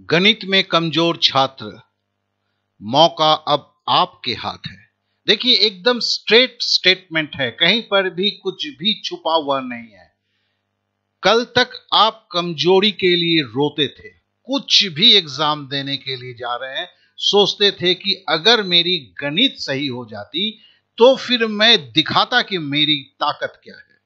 गणित में कमजोर छात्र, मौका अब आपके हाथ है। देखिए, एकदम स्ट्रेट स्टेटमेंट है, कहीं पर भी कुछ भी छुपा हुआ नहीं है। कल तक आप कमजोरी के लिए रोते थे, कुछ भी एग्जाम देने के लिए जा रहे हैं, सोचते थे कि अगर मेरी गणित सही हो जाती तो फिर मैं दिखाता कि मेरी ताकत क्या है।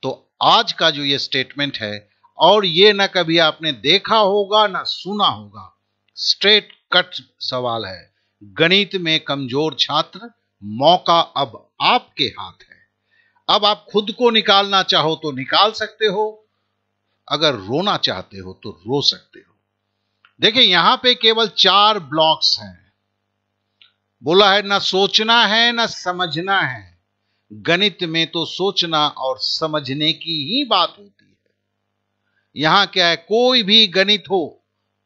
तो आज का जो ये स्टेटमेंट है, और ये ना कभी आपने देखा होगा ना सुना होगा, स्ट्रेट कट सवाल है। गणित में कमजोर छात्र, मौका अब आपके हाथ है। अब आप खुद को निकालना चाहो तो निकाल सकते हो, अगर रोना चाहते हो तो रो सकते हो। देखिए, यहां पे केवल 4 ब्लॉक्स हैं। बोला है ना सोचना है ना समझना है। गणित में तो सोचना और समझने की ही बात होती है। यहां क्या है, कोई भी गणित हो,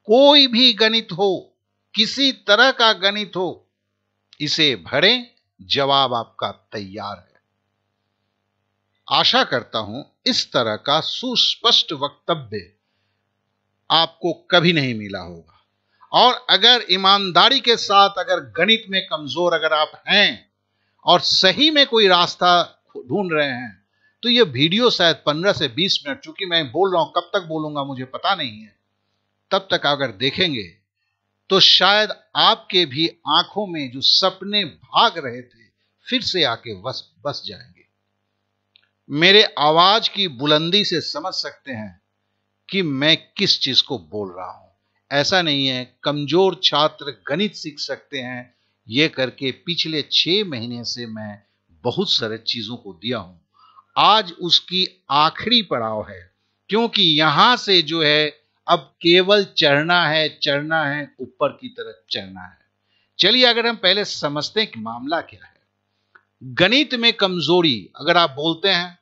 कोई भी गणित हो, किसी तरह का गणित हो, इसे भरें, जवाब आपका तैयार है। आशा करता हूं इस तरह का सुस्पष्ट वक्तव्य आपको कभी नहीं मिला होगा। और अगर ईमानदारी के साथ अगर गणित में कमजोर अगर आप हैं और सही में कोई रास्ता ढूंढ रहे हैं, तो यह वीडियो शायद 15 से 20 मिनट, चूंकि मैं बोल रहा हूं, कब तक बोलूंगा मुझे पता नहीं है, तब तक अगर देखेंगे तो शायद आपके भी आंखों में जो सपने भाग रहे थे फिर से आके बस जाएंगे। मेरे आवाज की बुलंदी से समझ सकते हैं कि मैं किस चीज को बोल रहा हूं। ऐसा नहीं है कमजोर छात्र गणित सीख सकते हैं, यह करके पिछले 6 महीने से मैं बहुत सारे चीजों को दिया हूं। आज उसकी आखिरी पड़ाव है, क्योंकि यहां से जो है अब केवल चढ़ना है, ऊपर की तरफ चढ़ना है। चलिए, अगर हम पहले समझते हैं कि मामला क्या है। गणित में कमजोरी अगर आप बोलते हैं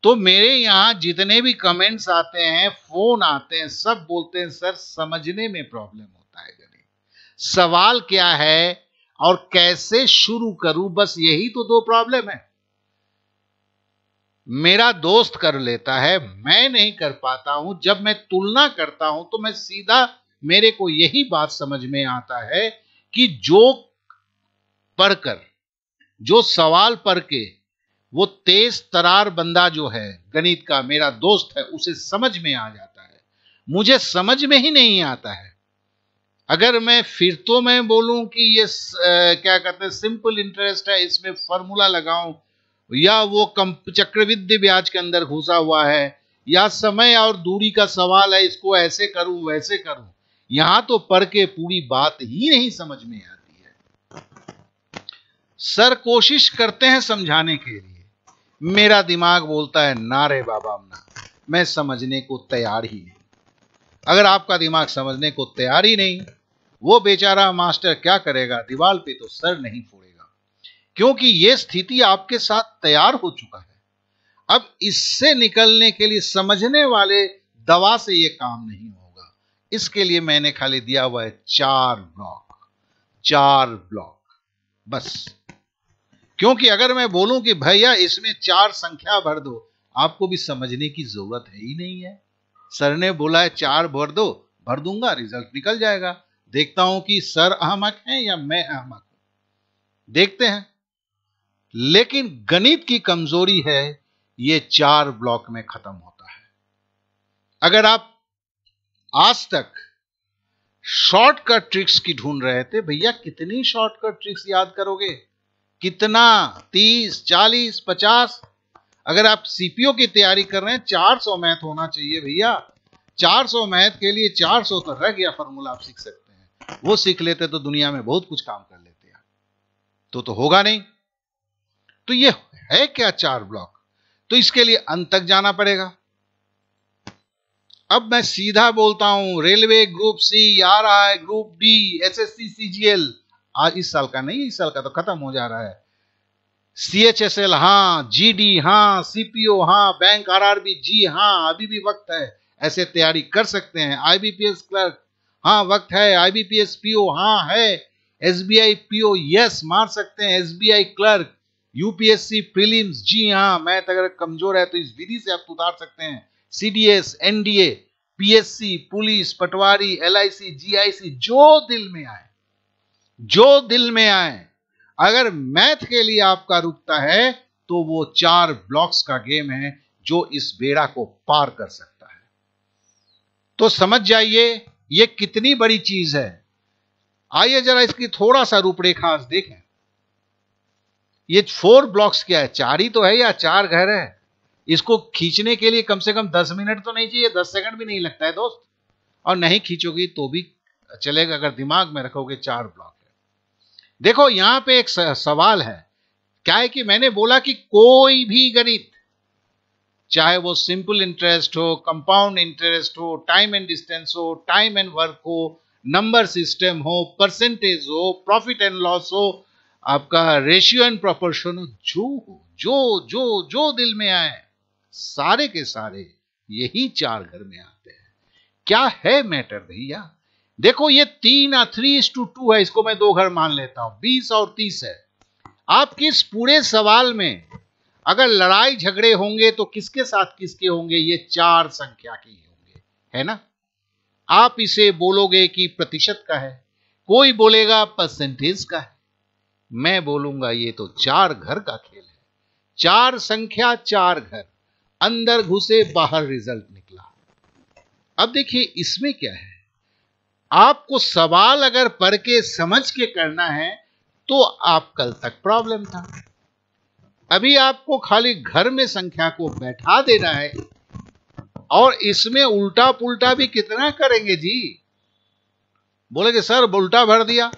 तो मेरे यहां जितने भी कमेंट्स आते हैं, फोन आते हैं, सब बोलते हैं सर समझने में प्रॉब्लम होता है, गणित सवाल क्या है और कैसे शुरू करूं, बस यही तो 2 प्रॉब्लम है। मेरा दोस्त कर लेता है, मैं नहीं कर पाता हूं। जब मैं तुलना करता हूं तो मैं सीधा, मेरे को यही बात समझ में आता है कि जो पढ़कर, जो सवाल पढ़ के वो तेज तरार बंदा जो है गणित का, मेरा दोस्त है, उसे समझ में आ जाता है, मुझे समझ में ही नहीं आता है। अगर मैं फिर तो मैं बोलूं कि ये क्या कहते हैं सिंपल इंटरेस्ट है, इसमें फॉर्मूला लगाऊं, या वो चक्रवृद्धि ब्याज के अंदर घुसा हुआ है, या समय और दूरी का सवाल है, इसको ऐसे करूं वैसे करूं, यहां तो पढ़ के पूरी बात ही नहीं समझ में आती है। सर कोशिश करते हैं समझाने के लिए, मेरा दिमाग बोलता है ना रे बाबा ना, मैं समझने को तैयार ही नहीं। अगर आपका दिमाग समझने को तैयार ही नहीं, वो बेचारा मास्टर क्या करेगा, दीवार पे तो सर नहीं फोड़ेगा, क्योंकि ये स्थिति आपके साथ तैयार हो चुका है। अब इससे निकलने के लिए समझने वाले दवा से ये काम नहीं होगा। इसके लिए मैंने खाली दिया हुआ है 4 ब्लॉक बस। क्योंकि अगर मैं बोलूं कि भैया इसमें 4 संख्या भर दो, आपको भी समझने की जरूरत है ही नहीं है। सर ने बोला है 4 भर दो, भर दूंगा, रिजल्ट निकल जाएगा। देखता हूं कि सर अहमक हैं या मैं अहमक हूं, देखते हैं। लेकिन गणित की कमजोरी है, ये 4 ब्लॉक में खत्म होता है। अगर आप आज तक शॉर्टकट ट्रिक्स की ढूंढ रहे थे, भैया कितनी शॉर्टकट ट्रिक्स याद करोगे, कितना 30, 40, 50। अगर आप सीपीओ की तैयारी कर रहे हैं, 400 मैथ होना चाहिए भैया। 400 मैथ के लिए 400 तो रह गया फॉर्मूला, आप सीख सकते हैं। वो सीख लेते तो दुनिया में बहुत कुछ काम कर लेते हैं, तो होगा नहीं। तो ये है क्या 4 ब्लॉक, तो इसके लिए अंत तक जाना पड़ेगा। अब मैं सीधा बोलता हूं, रेलवे ग्रुप सी आ रहा है, ग्रुप डी, एसएससी सीजीएल, आज इस साल का नहीं, इस साल का तो खत्म हो जा रहा है। सीएचएसएल हाँ, जीडी हाँ, सीपीओ हाँ, बैंक आरआरबी जी हाँ, अभी भी वक्त है, ऐसे तैयारी कर सकते हैं। आईबीपीएस क्लर्क हाँ, वक्त है। आईबीपीएस पीओ हाँ है। एसबीआई पीओ यस मार सकते हैं। एसबीआई क्लर्क, यूपीएससी प्रीलिम्स जी हाँ, मैथ अगर कमजोर है तो इस विधि से आप उतार सकते हैं। सीडीएस, एनडीए, पीएससी, पुलिस, पटवारी, एलआईसी, जीआईसी, जो दिल में आए, जो दिल में आए। अगर मैथ के लिए आपका रुकता है तो वो 4 ब्लॉक्स का गेम है जो इस बेड़ा को पार कर सकता है। तो समझ जाइए ये कितनी बड़ी चीज है। आइए जरा इसकी थोड़ा सा रूपरेखा आज देखें। ये 4 ब्लॉक्स क्या है? 4 ही तो है या 4 घर है। इसको खींचने के लिए कम से कम 10 मिनट तो नहीं चाहिए, 10 सेकंड भी नहीं लगता है दोस्त। और नहीं खींचोगी तो भी चलेगा अगर दिमाग में रखोगे 4 ब्लॉक है। देखो यहां पे एक सवाल है, क्या है कि मैंने बोला कि कोई भी गणित, चाहे वो सिंपल इंटरेस्ट हो, कंपाउंड इंटरेस्ट हो, टाइम एंड डिस्टेंस हो, टाइम एंड वर्क हो, नंबर सिस्टम हो, परसेंटेज हो, प्रॉफिट एंड लॉस हो, आपका रेशियो एंड प्रोपोर्शन हो, जो जो जो दिल में आए, सारे के सारे यही 4 घर में आते हैं। क्या है मैटर भैया? देखो ये 3:2 है, इसको मैं 2 घर मान लेता हूं, 20 और 30 है। आपके इस पूरे सवाल में अगर लड़ाई झगड़े होंगे तो किसके साथ किसके होंगे? ये 4 संख्या के ही होंगे, है ना। आप इसे बोलोगे कि प्रतिशत का है, कोई बोलेगा परसेंटेज का है, मैं बोलूंगा ये तो 4 घर का खेल है। 4 संख्या 4 घर, अंदर घुसे बाहर रिजल्ट निकला। अब देखिए इसमें क्या है, आपको सवाल अगर पढ़ के समझ के करना है तो आप कल तक प्रॉब्लम था। अभी आपको खाली घर में संख्या को बैठा देना है और इसमें उल्टा पुल्टा भी कितना करेंगे जी। बोलेगे सर उल्टा भर दिया,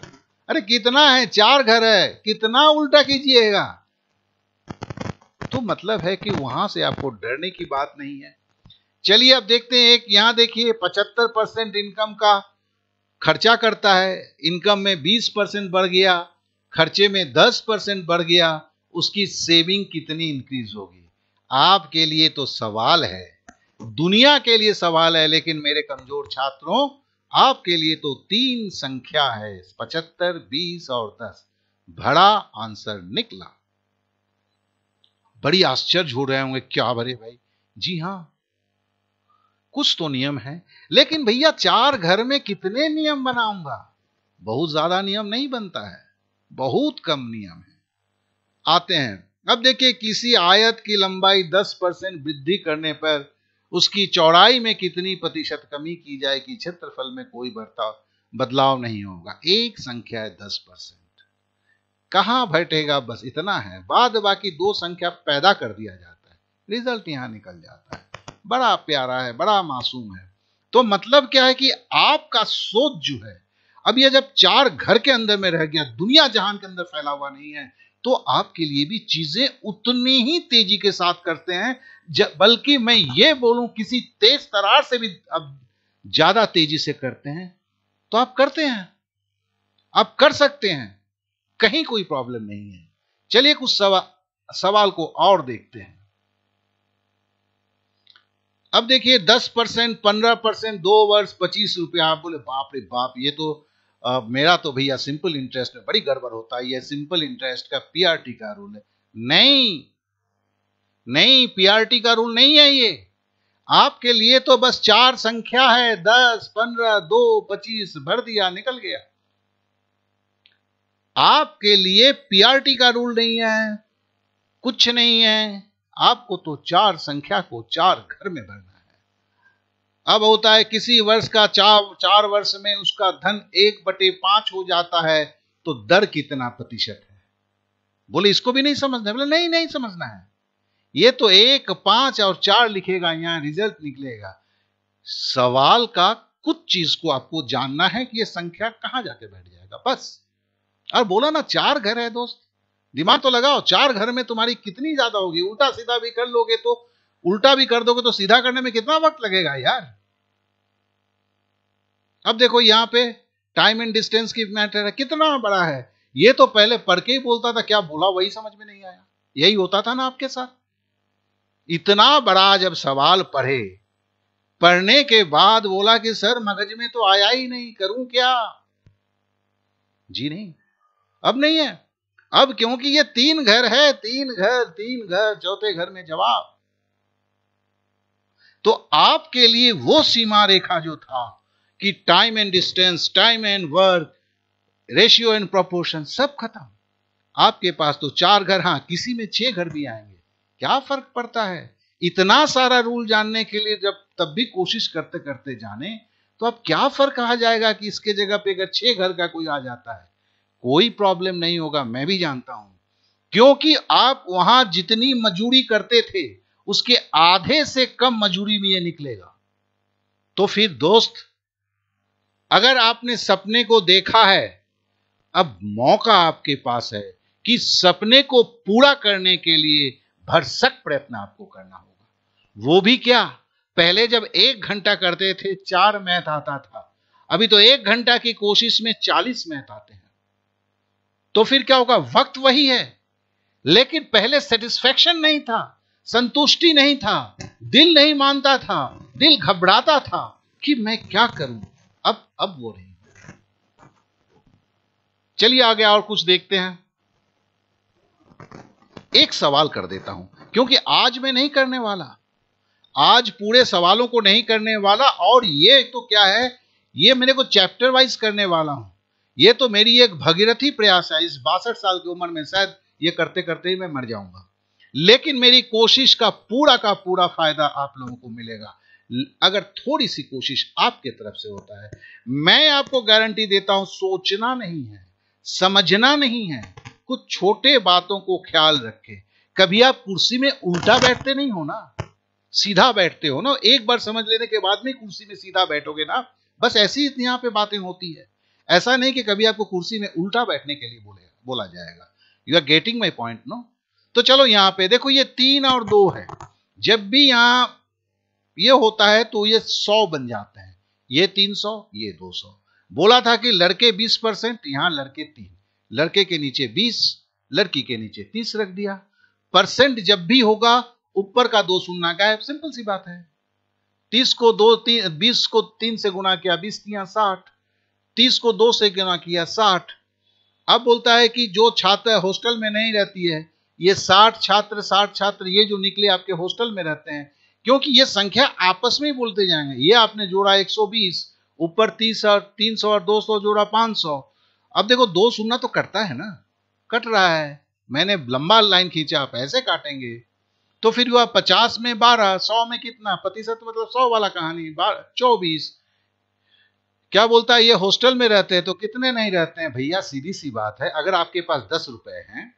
अरे कितना है? 4 घर है, कितना उल्टा कीजिएगा? तो मतलब है कि वहां से आपको डरने की बात नहीं है। चलिए अब देखते हैं, एक यहां देखिए 75% इनकम का खर्चा करता है, इनकम में 20% बढ़ गया, खर्चे में 10% बढ़ गया, उसकी सेविंग कितनी इंक्रीज होगी? आपके लिए तो सवाल है, दुनिया के लिए सवाल है, लेकिन मेरे कमजोर छात्रों आपके लिए तो 3 संख्या है, 75, 20 और 10। बड़ा आंसर निकला। बड़ी आश्चर्य हो रहे होंगे, क्या भरे भाई? जी हां, कुछ तो नियम है, लेकिन भैया 4 घर में कितने नियम बनाऊंगा? बहुत ज्यादा नियम नहीं बनता है, बहुत कम नियम है। आते हैं, अब देखिए किसी आयत की लंबाई 10% वृद्धि करने पर उसकी चौड़ाई में कितनी प्रतिशत कमी की जाएगी? क्षेत्रफल में कोई बदलाव नहीं होगा। एक संख्या है 10%, कहां बैठेगा? बस इतना है, बाद बाकी 2 संख्या पैदा कर दिया जाता है, रिजल्ट यहां निकल जाता है। बड़ा प्यारा है, बड़ा मासूम है। तो मतलब क्या है कि आपका सोच जो है, अब ये जब 4 घर के अंदर में रह गया, दुनिया जहान के अंदर फैला हुआ नहीं है, तो आपके लिए भी चीजें उतनी ही तेजी के साथ करते हैं, बल्कि मैं ये बोलूं किसी तेज तरार से भी अब ज्यादा तेजी से करते हैं। तो आप करते हैं, आप कर सकते हैं, कहीं कोई प्रॉब्लम नहीं है। चलिए कुछ सवाल को और देखते हैं। अब देखिए 10%, 15%, 2 वर्ष 25 रुपया। आप बोले बाप रे बाप, ये तो मेरा तो भैया सिंपल इंटरेस्ट में बड़ी गड़बड़ होता है, ये सिंपल इंटरेस्ट का पीआरटी का रूल है। नहीं नहीं, पीआरटी का रूल नहीं है ये। आपके लिए तो बस 4 संख्या है, 10, 15, 2, 25, भर दिया, निकल गया। आपके लिए पीआरटी का रूल नहीं है, कुछ नहीं है। आपको तो 4 संख्या को 4 घर में भरना है। अब होता है किसी वर्ष का 4 वर्ष में उसका धन 1/5 हो जाता है, तो दर कितना प्रतिशत है? बोले इसको भी नहीं समझना? बोले नहीं नहीं समझना है, ये तो 1, 5 और 4 लिखेगा, यहां रिजल्ट निकलेगा। सवाल का कुछ चीज को आपको जानना है कि ये संख्या कहां जाके बैठ जाएगा, बस। और बोला ना 4 घर है दोस्त, दिमाग तो लगाओ, 4 घर में तुम्हारी कितनी ज्यादा होगी? उल्टा सीधा भी कर लोगे तो, उल्टा भी कर दोगे तो सीधा करने में कितना वक्त लगेगा यार। अब देखो यहां पे टाइम एंड डिस्टेंस की मैटर है, कितना बड़ा है। ये तो पहले पढ़ के ही बोलता था, क्या बोला वही समझ में नहीं आया। यही होता था ना आपके साथ। इतना बड़ा जब सवाल पढ़े, पढ़ने के बाद बोला कि सर मगज में तो आया ही नहीं, करूं क्या? जी नहीं, अब नहीं है। अब क्योंकि ये 3 घर है, 3 घर, 3 घर, चौथे घर में जवाब। तो आपके लिए वो सीमा रेखा जो था कि time and distance, time and work, ratio and proportion, सब खत्म। आपके पास तो 4 घर, हाँ किसी में 6 घर भी आएंगे, क्या फर्क पड़ता है? इतना सारा रूल जानने के लिए जब तब भी कोशिश करते करते जाने, तो अब क्या फर्क आ जाएगा कि इसके जगह पे अगर 6 घर का कोई आ जाता है, कोई प्रॉब्लम नहीं होगा। मैं भी जानता हूं, क्योंकि आप वहां जितनी मजूरी करते थे उसके आधे से कम मजूरी में ये निकलेगा। तो फिर दोस्त, अगर आपने सपने को देखा है, अब मौका आपके पास है कि सपने को पूरा करने के लिए भरसक प्रयत्न आपको करना होगा। वो भी क्या, पहले जब 1 घंटा करते थे 4 मैथ आता था, अभी तो 1 घंटा की कोशिश में 40 मैथ आते हैं। तो फिर क्या होगा, वक्त वही है, लेकिन पहले सेटिस्फैक्शन नहीं था, संतुष्टि नहीं था, दिल नहीं मानता था, दिल घबराता था कि मैं क्या करूं। अब वो नहीं। चलिए आगे और कुछ देखते हैं। एक सवाल कर देता हूं, क्योंकि आज मैं नहीं करने वाला, आज पूरे सवालों को नहीं करने वाला, और ये तो क्या है, ये मेरे को चैप्टर वाइज करने वाला हूं। ये तो मेरी एक भगीरथी प्रयास है। इस 62 साल की उम्र में शायद ये करते करते ही मैं मर जाऊंगा, लेकिन मेरी कोशिश का पूरा फायदा आप लोगों को मिलेगा अगर थोड़ी सी कोशिश आपके तरफ से होता है। मैं आपको गारंटी देता हूं, सोचना नहीं है, समझना नहीं है, कुछ छोटे बातों को ख्याल रखें। कभी आप कुर्सी में उल्टा बैठते नहीं हो ना, सीधा बैठते हो ना। एक बार समझ लेने के बाद में कुर्सी में सीधा बैठोगे ना, बस ऐसी यहां पे बातें होती है। ऐसा नहीं कि कभी आपको कुर्सी में उल्टा बैठने के लिए बोला जाएगा। You are getting my point no? तो चलो यहां पे देखो, ये 3 और 2 है। जब भी यहां ये होता है तो ये 100 बन जाते हैं। ये 300, ये 200। बोला था कि लड़के 20%, यहां लड़के 3, लड़के के नीचे 20, लड़की के नीचे 30 रख दिया। परसेंट जब भी होगा ऊपर का 2 शून्य गायब, सिंपल सी बात है। 20 को 3 से गुना किया, 20 किया 60, 30 को 2 से गुना किया 60। अब बोलता है कि जो छात्र हॉस्टल में नहीं रहती है, ये 60 छात्र ये जो निकले आपके हॉस्टल में रहते हैं, क्योंकि ये संख्या आपस में ही बोलते जाएंगे। ये आपने जोड़ा 120, ऊपर 30 और 300 और 200 जोड़ा 500। अब देखो 2 शून्य तो कटता है ना, कट रहा है। मैंने लंबा लाइन खींचा, आप ऐसे काटेंगे तो फिर हुआ 50 में 12, 100 में कितना प्रतिशत, मतलब 100 वाला कहानी 24। क्या बोलता है, ये हॉस्टल में रहते हैं तो कितने नहीं रहते हैं भैया? सीधी सी बात है, अगर आपके पास 10 रुपए हैं,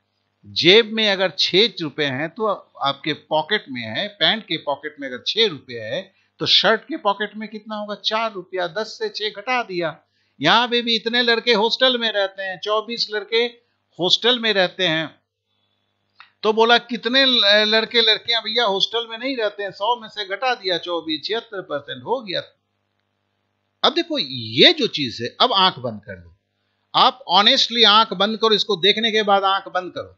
जेब में अगर 6 रुपए हैं, तो आपके पॉकेट में है, पैंट के पॉकेट में अगर 6 रुपए है, तो शर्ट के पॉकेट में कितना होगा? 4 रुपया। 10 से 6 घटा दिया। यहां पे भी इतने लड़के हॉस्टल में रहते हैं, 24 लड़के हॉस्टल में रहते हैं। तो बोला कितने लड़के लड़कियां भैया हॉस्टल में नहीं रहते हैं? 100 में से घटा दिया 24, 76% हो गया। अब देखो ये जो चीज है, अब आंख बंद कर लो, आप ऑनेस्टली आंख बंद करो, इसको देखने के बाद आंख बंद करो।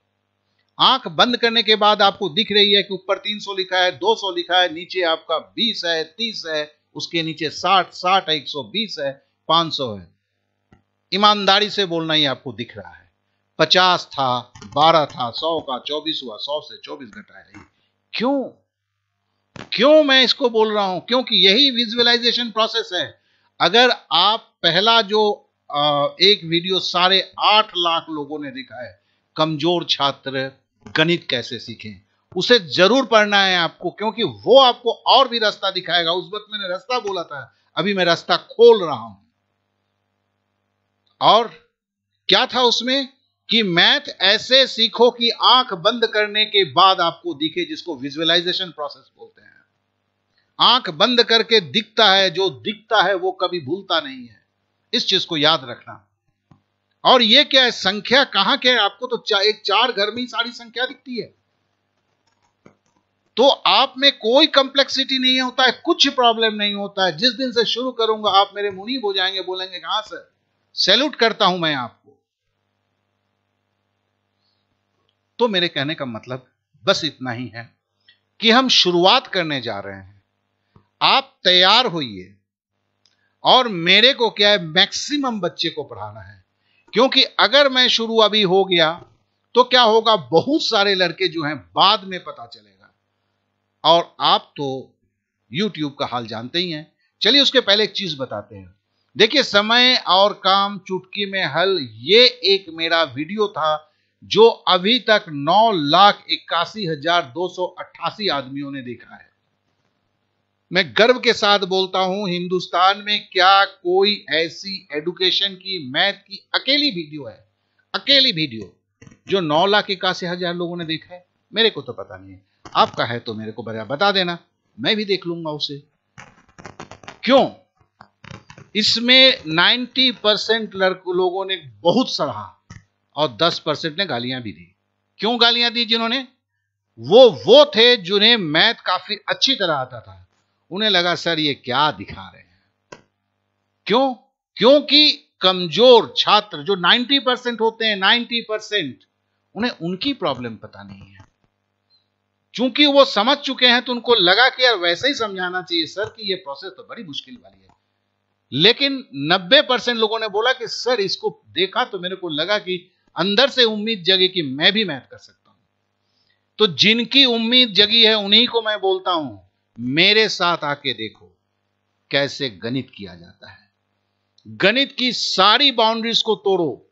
आंख बंद करने के बाद आपको दिख रही है कि ऊपर 300 लिखा है, 200 लिखा है, नीचे आपका 20 है, 30 है, उसके नीचे 60 है, 120 है, 500 है। ईमानदारी से बोलना ही आपको दिख रहा है। 50 था, 12 था, 100 का 24 हुआ, 100 से 24 घटाया। क्यों मैं इसको बोल रहा हूं? क्योंकि यही विजुअलाइजेशन प्रोसेस है। अगर आप पहला जो एक वीडियो 8.5 लाख लोगों ने देखा है, कमजोर छात्र गणित कैसे सीखें, उसे जरूर पढ़ना है आपको, क्योंकि वो आपको और भी रास्ता दिखाएगा। उस वक्त मैंने रास्ता बोला था, अभी मैं रास्ता खोल रहा हूं। और क्या था उसमें कि मैथ ऐसे सीखो कि आंख बंद करने के बाद आपको दिखे, जिसको विजुअलाइजेशन प्रोसेस बोलते हैं। आंख बंद करके दिखता है, जो दिखता है वो कभी भूलता नहीं है। इस चीज को याद रखना। और ये क्या है, संख्या कहां के है? आपको तो एक 4 घर में ही सारी संख्या दिखती है। तो आप में कोई कॉम्प्लेक्सिटी नहीं होता है, कुछ प्रॉब्लम नहीं होता है। जिस दिन से शुरू करूंगा आप मेरे मुनीब हो जाएंगे, बोलेंगे कहां सर, सैल्यूट करता हूं मैं आपको। तो मेरे कहने का मतलब बस इतना ही है कि हम शुरुआत करने जा रहे हैं। आप तैयार होइए, और मेरे को क्या है, मैक्सिमम बच्चे को पढ़ाना है। क्योंकि अगर मैं शुरू अभी हो गया तो क्या होगा, बहुत सारे लड़के जो हैं बाद में पता चलेगा। और आप तो यूट्यूब का हाल जानते ही हैं। चलिए उसके पहले एक चीज बताते हैं। देखिए, समय और काम चुटकी में हल, ये एक मेरा वीडियो था जो अभी तक 9,81,288 आदमियों ने देखा है। मैं गर्व के साथ बोलता हूं, हिंदुस्तान में क्या कोई ऐसी एजुकेशन की, मैथ की अकेली वीडियो है, अकेली वीडियो, जो 9,81,000 लोगों ने देखा है? मेरे को तो पता नहीं है। आपका है तो मेरे को बता देना, मैं भी देख लूंगा उसे। क्यों? इसमें 90% लोगों ने बहुत सराहा और 10% ने गालियां भी दी। क्यों गालियां दी? जिन्होंने वो थे जिन्हें मैथ काफी अच्छी तरह आता था। उन्हें लगा सर ये क्या दिखा रहे हैं। क्यों? क्योंकि कमजोर छात्र जो 90% होते हैं, 90%, उन्हें उनकी प्रॉब्लम पता नहीं है। चूंकि वो समझ चुके हैं तो उनको लगा कि यार वैसे ही समझाना चाहिए सर कि ये प्रोसेस तो बड़ी मुश्किल वाली है। लेकिन 90% लोगों ने बोला कि सर इसको देखा तो मेरे को लगा कि अंदर से उम्मीद जगी कि मैं भी मैथ कर सकता हूं। तो जिनकी उम्मीद जगी है उन्हीं को मैं बोलता हूं, मेरे साथ आके देखो कैसे गणित किया जाता है। गणित की सारी बाउंड्रीज को तोड़ो।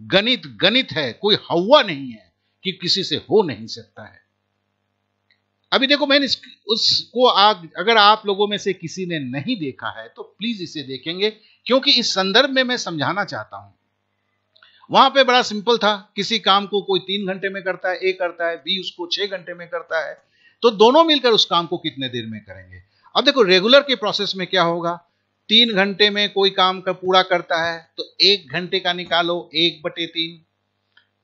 गणित गणित है, कोई हवा नहीं है कि किसी से हो नहीं सकता है। अभी देखो, मैंने उसको अगर आप लोगों में से किसी ने नहीं देखा है तो प्लीज इसे देखेंगे, क्योंकि इस संदर्भ में मैं समझाना चाहता हूं। वहां पे बड़ा सिंपल था, किसी काम को कोई 3 घंटे में करता है, ए करता है, बी उसको 6 घंटे में करता है, तो दोनों मिलकर उस काम को कितने देर में करेंगे। अब देखो, रेगुलर के प्रोसेस में क्या होगा, 3 घंटे में कोई काम का पूरा करता है तो 1 घंटे का निकालो 1/3।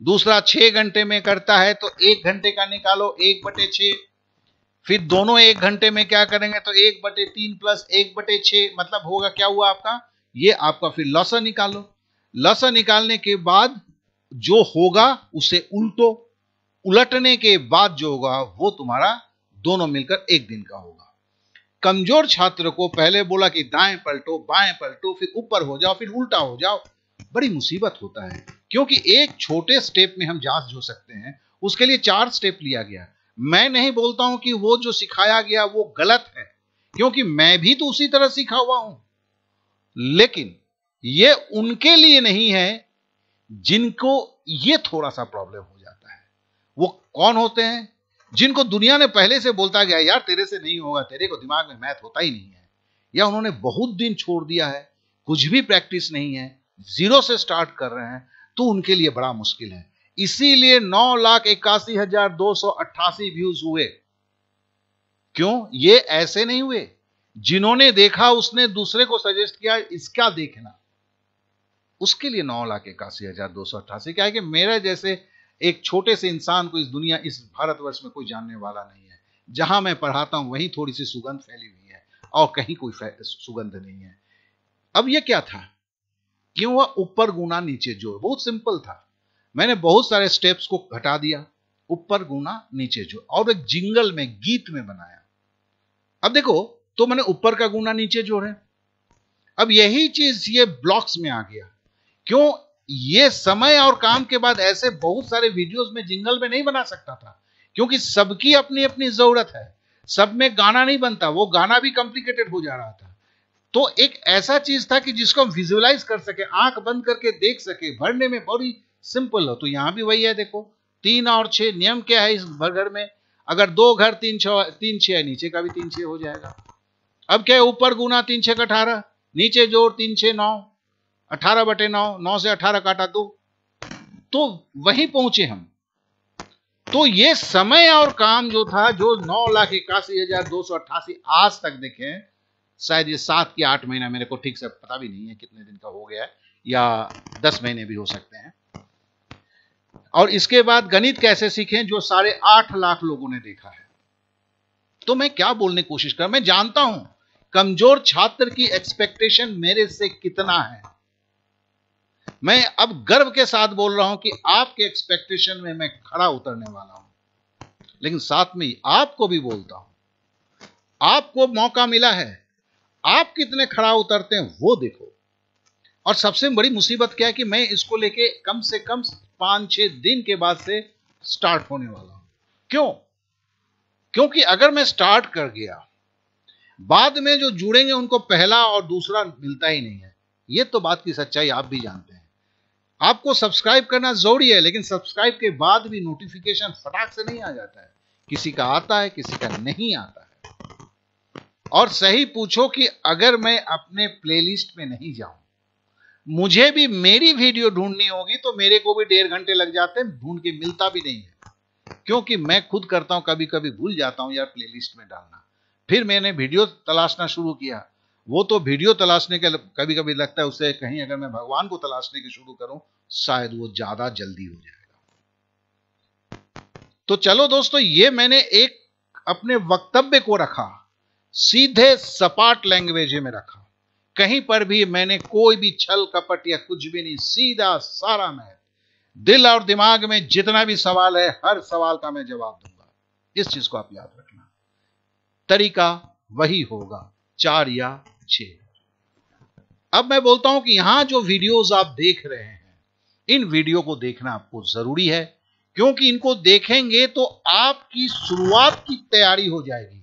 दूसरा 6 घंटे में करता है तो 1 घंटे का निकालो 1/6। फिर दोनों 1 घंटे में क्या करेंगे तो 1/3 प्लस 1/6, मतलब होगा क्या हुआ आपका, ये आपका फिर लॉसा निकालो। लॉसा निकालने के बाद जो होगा उसे उल्टो, उलटने के बाद जो होगा वो तुम्हारा दोनों मिलकर 1 दिन का होगा। कमजोर छात्र को पहले बोला कि दाएं पलटो, बाएं पलटो, फिर ऊपर हो जाओ, फिर उल्टा हो जाओ, बड़ी मुसीबत होता है। क्योंकि एक छोटे स्टेप में हम जहाज हो सकते हैं, उसके लिए 4 स्टेप लिया गया। मैं नहीं बोलता हूं कि वो जो सिखाया गया वो गलत है, क्योंकि मैं भी तो उसी तरह सीखा हुआ हूं, लेकिन ये उनके लिए नहीं है जिनको ये थोड़ा सा प्रॉब्लम हो जाता है। वो कौन होते हैं? जिनको दुनिया ने पहले से बोलता गया यार तेरे से नहीं होगा, तेरे को दिमाग में मैथ होता ही नहीं है, या उन्होंने बहुत दिन छोड़ दिया है, कुछ भी प्रैक्टिस नहीं है, 0 से स्टार्ट कर रहे हैं, तो उनके लिए बड़ा मुश्किल है। इसीलिए 9,81,288 व्यूज हुए। क्यों? ये ऐसे नहीं हुए, जिन्होंने देखा उसने दूसरे को सजेस्ट किया इसका देखना, उसके लिए 9,81,288। क्या है कि मेरे जैसे एक छोटे से इंसान को इस दुनिया, इस भारतवर्ष में कोई जानने वाला नहीं है। जहां मैं पढ़ाता हूं वहीं थोड़ी सी सुगंध फैली हुई है और कहीं कोई सुगंध नहीं है। अब ये क्या था? क्यों हुआ? ऊपर गुना नीचे जोड़। बहुत सिंपल था। मैंने बहुत सारे स्टेप्स को घटा दिया, ऊपर गुना नीचे जोड़, और एक जिंगल में, गीत में बनाया। अब देखो, तो मैंने ऊपर का गुना नीचे जोड़े। अब यही चीज ये ब्लॉक्स में आ गया। क्यों? ये समय और काम के बाद ऐसे बहुत सारे वीडियोस में जिंगल में नहीं बना सकता था, क्योंकि सबकी अपनी अपनी जरूरत है। सब में गाना नहीं बनता, वो गाना भी कॉम्प्लिकेटेड हो जा रहा था। तो एक ऐसा चीज था कि जिसको हम विजुअलाइज कर सके, आंख बंद करके देख सके, भरने में बड़ी सिंपल हो। तो यहां भी वही है। देखो, 3 और 6 नियम क्या है इस घर में? अगर 2 घर 3 6 है, नीचे का भी 3 6 हो जाएगा। अब क्या है? ऊपर गुना 3 6 18, नीचे जोड़ 3 6 9, 18/9, 9 से 18 काटा 2, तो वहीं पहुंचे हम। तो ये समय और काम जो था, जो 9,81,288 आज तक देखें, शायद ये 7 या 8 महीना, मेरे को ठीक से पता भी नहीं है कितने दिन का हो गया है, या 10 महीने भी हो सकते हैं। और इसके बाद गणित कैसे सीखें, जो 8.5 लाख लोगों ने देखा है। तो मैं क्या बोलने की कोशिश कर, मैं जानता हूं कमजोर छात्र की एक्सपेक्टेशन मेरे से कितना है। मैं अब गर्व के साथ बोल रहा हूं कि आपके एक्सपेक्टेशन में मैं खरा उतरने वाला हूं, लेकिन साथ में आपको भी बोलता हूं, आपको मौका मिला है, आप कितने खरा उतरते हैं वो देखो। और सबसे बड़ी मुसीबत क्या है कि मैं इसको लेके कम से कम 5-6 दिन के बाद से स्टार्ट होने वाला हूं। क्यों? क्योंकि अगर मैं स्टार्ट कर गया बाद में जो जुड़ेंगे उनको पहला और दूसरा मिलता ही नहीं है। ये तो बात की सच्चाई आप भी जानते हैं। आपको सब्सक्राइब करना जरूरी है, लेकिन सब्सक्राइब के बाद भी नोटिफिकेशन फटाक से नहीं आ जाता है। किसी का आता है, किसी का नहीं आता है। और सही पूछो कि अगर मैं अपने प्लेलिस्ट में नहीं जाऊं, मुझे भी मेरी वीडियो ढूंढनी होगी तो मेरे को भी 1.5 घंटे लग जाते हैं, ढूंढ के मिलता भी नहीं है। क्योंकि मैं खुद करता हूं, कभी कभी भूल जाता हूं यार प्लेलिस्ट में डालना। फिर मैंने वीडियो तलाशना शुरू किया। वो तो वीडियो तलाशने के कभी कभी लगता है उससे कहीं अगर मैं भगवान को तलाशने की शुरू करूं शायद वो ज्यादा जल्दी हो जाएगा। तो चलो दोस्तों, ये मैंने एक अपने वक्तव्य को रखा, सीधे सपाट लैंग्वेज में रखा। कहीं पर भी मैंने कोई भी छल कपट या कुछ भी नहीं, सीधा सारा मैं दिल और दिमाग में जितना भी सवाल है हर सवाल का मैं जवाब दूंगा। इस चीज को आप याद रखना। तरीका वही होगा, 4 या 6। अब मैं बोलता हूं कि यहां जो वीडियोस आप देख रहे हैं, इन वीडियो को देखना आपको जरूरी है, क्योंकि इनको देखेंगे तो आपकी शुरुआत की तैयारी हो जाएगी।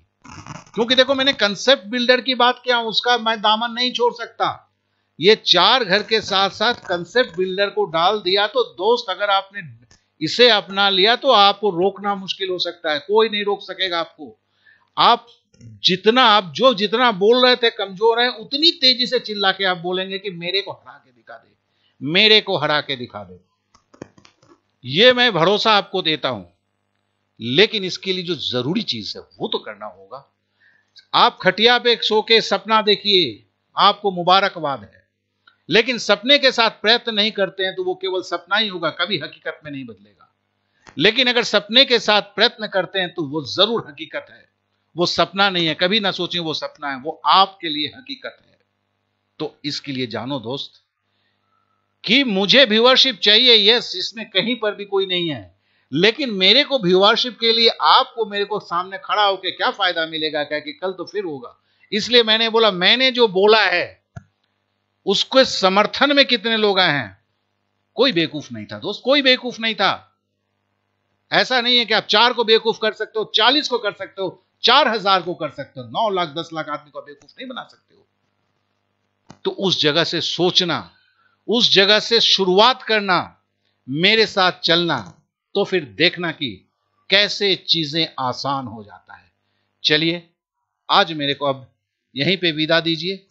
क्योंकि देखो, मैंने कंसेप्ट बिल्डर की बात किया, उसका मैं दामन नहीं छोड़ सकता। ये 4 घर के साथ साथ कंसेप्ट बिल्डर को डाल दिया तो दोस्त, अगर आपने इसे अपना लिया तो आपको रोकना मुश्किल हो सकता है। कोई नहीं रोक सकेगा आपको। आप जितना बोल रहे थे कमजोर है, उतनी तेजी से चिल्ला के आप बोलेंगे कि मेरे को हरा के दिखा दे, मेरे को हरा के दिखा दे। ये मैं भरोसा आपको देता हूं। लेकिन इसके लिए जो जरूरी चीज है वो तो करना होगा। आप खटिया पे सो के सपना देखिए, आपको मुबारकबाद है। लेकिन सपने के साथ प्रयत्न नहीं करते हैं तो वो केवल सपना ही होगा, कभी हकीकत में नहीं बदलेगा। लेकिन अगर सपने के साथ प्रयत्न करते हैं तो वो जरूर हकीकत है, वो सपना नहीं है। कभी ना सोचें वो सपना है, वो आपके लिए हकीकत है। तो इसके लिए जानो दोस्त कि मुझे व्यूअरशिप चाहिए, यस, इसमें कहीं पर भी कोई नहीं है। लेकिन मेरे को व्यूअरशिप के लिए आपको मेरे को सामने खड़ा होकर क्या फायदा मिलेगा, क्या कि कल तो फिर होगा। इसलिए मैंने बोला, मैंने जो बोला है उसके समर्थन में कितने लोग आए हैं। कोई बेवकूफ नहीं था दोस्त, कोई बेवकूफ नहीं था। ऐसा नहीं है कि आप 4 को बेवकूफ कर सकते हो, 40 को कर सकते हो, 4000 को कर सकते हो, 9 लाख 10 लाख आदमी को बेवकूफ नहीं बना सकते हो। तो उस जगह से सोचना, उस जगह से शुरुआत करना, मेरे साथ चलना, तो फिर देखना कि कैसे चीजें आसान हो जाता है। चलिए, आज मेरे को अब यहीं पे विदा दीजिए।